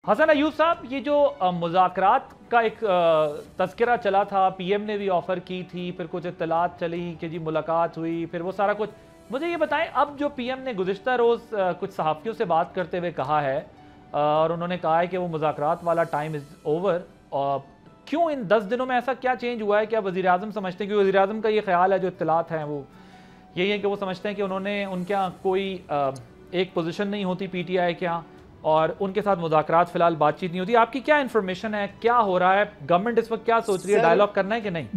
हसन अयूब साहब, ये जो मुज़ाकरात का एक तज़किरा चला था, पीएम ने भी ऑफ़र की थी, फिर कुछ इत्तलात चली कि जी मुलाकात हुई, फिर वो सारा कुछ, मुझे ये बताएं अब जो पीएम ने गुज़िश्ता रोज़ कुछ सहाफ़ियों से बात करते हुए कहा है और उन्होंने कहा है कि वो मुज़ाकरात वाला टाइम इज़ ओवर, क्यों इन 10 दिनों में ऐसा क्या चेंज हुआ है? क्या वज़ीर-ए-आज़म समझते हैं कि वज़ीर-ए-आज़म का ये ख्याल है, जो इत्तलात हैं वो यही है कि वो समझते हैं कि उन्होंने उनके यहाँ कोई एक पोजीशन नहीं होती पीटीआई के यहाँ और उनके साथ मुज़ाकरात फिलहाल बातचीत नहीं होती। आपकी क्या इन्फॉर्मेशन है, क्या हो रहा है, गवर्नमेंट इस वक्त क्या सोच रही है, डायलॉग करना है कि नहीं?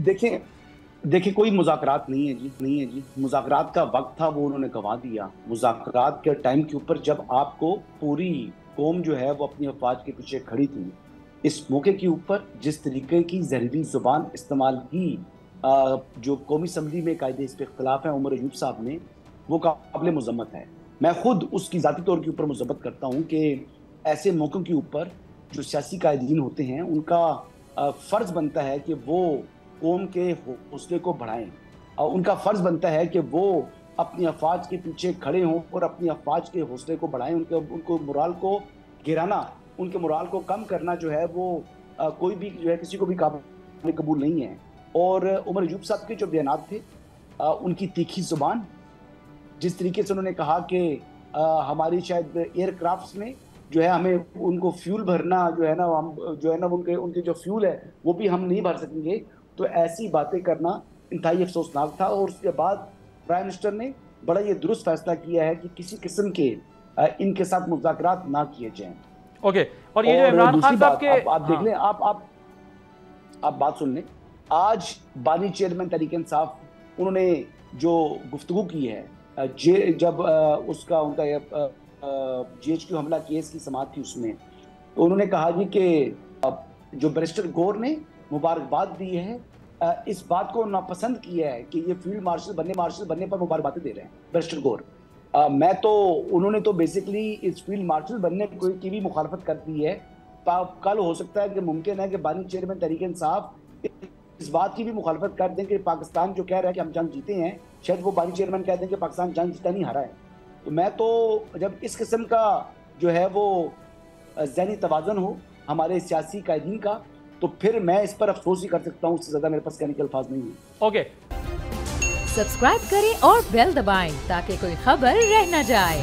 देखिए कोई मुज़ाकरात नहीं है जी, नहीं है जी। मुज़ाकरात का वक्त था वो उन्होंने गंवा दिया। मुज़ाकरात के टाइम के ऊपर जब आपको पूरी कौम जो है वो अपनी अफवाज के पीछे खड़ी थी, इस मौके के ऊपर जिस तरीके की जहरीली जुबान इस्तेमाल की जो कौमी असम्बली में कायदे इस पे इख्तलाफ है उमर अयूब साहब ने, वो काबिल मज़म्मत है। मैं खुद उसकी ज़ाती तौर के ऊपर मज़म्मत करता हूँ कि ऐसे मौक़ों के ऊपर जो सियासी कायदीन होते हैं उनका फ़र्ज़ बनता है कि वो कौम के हौसले को बढ़ाएं और उनका फ़र्ज़ बनता है कि वो अपनी अफवाज के पीछे खड़े हों और अपनी अफवाज के हौसले को बढ़ाएं। उनको मोराल को गिराना, उनके मोराल को कम करना जो है वो कोई भी जो है किसी को भी काबिल कबूल नहीं है। और उमर अयूब साहब के जो बयानात थे, उनकी तीखी ज़ुबान, जिस तरीके से उन्होंने कहा कि हमारी शायद एयरक्राफ्ट्स में जो है हमें उनको फ्यूल भरना जो है ना, हम जो है ना उनके जो फ्यूल है वो भी हम नहीं भर सकेंगे, तो ऐसी बातें करना इंतहाई अफसोसनाक था। और उसके बाद प्राइम मिनिस्टर ने बड़ा ये दुरुस्त फैसला किया है कि किसी किस्म के इनके साथ मुज़ाकरात ना किए जाएं। ओके, और ये जो इमरान खान साहब के आप देख लें, आप बात सुन लें। आज बानी चेयरमैन तहरीक इंसाफ उन्होंने जो गुफ्तगू की है, जब उसका उनका GHQ हमला केस की समाअत थी उसमें, तो उन्होंने कहा जी कि जो बैरिस्टर गौर ने मुबारकबाद दी है, इस बात को नापसंद किया है कि ये फील्ड मार्शल बनने पर मुबारकबादें दे रहे हैं बैरिस्टर गौर। मैं तो उन्होंने तो बेसिकली इस फील्ड मार्शल बनने की भी मुखालफत कर दी है। कल हो सकता है कि मुमकिन है कि बानी चेयरमैन तहरीक इंसाफ इस बात की भी मुखालफत कर दें कि पाकिस्तान जो कह रहा है कि हम जंग जीते हैं, शायद वो बानी चेयरमैन कह दें कि पाकिस्तान जंग जीता नहीं, हारा है। तो मैं तो जब इस किस्म का जो है वो ज़हनी तवाज़ुन हो हमारे सियासी कायदीन का, तो फिर मैं इस पर अफसोस ही कर सकता हूँ, उससे ज़्यादा मेरे पास कहने के अल्फाज नहीं है। ओके, सब्सक्राइब करें और बेल दबाएं ताकि कोई खबर रह न जाए।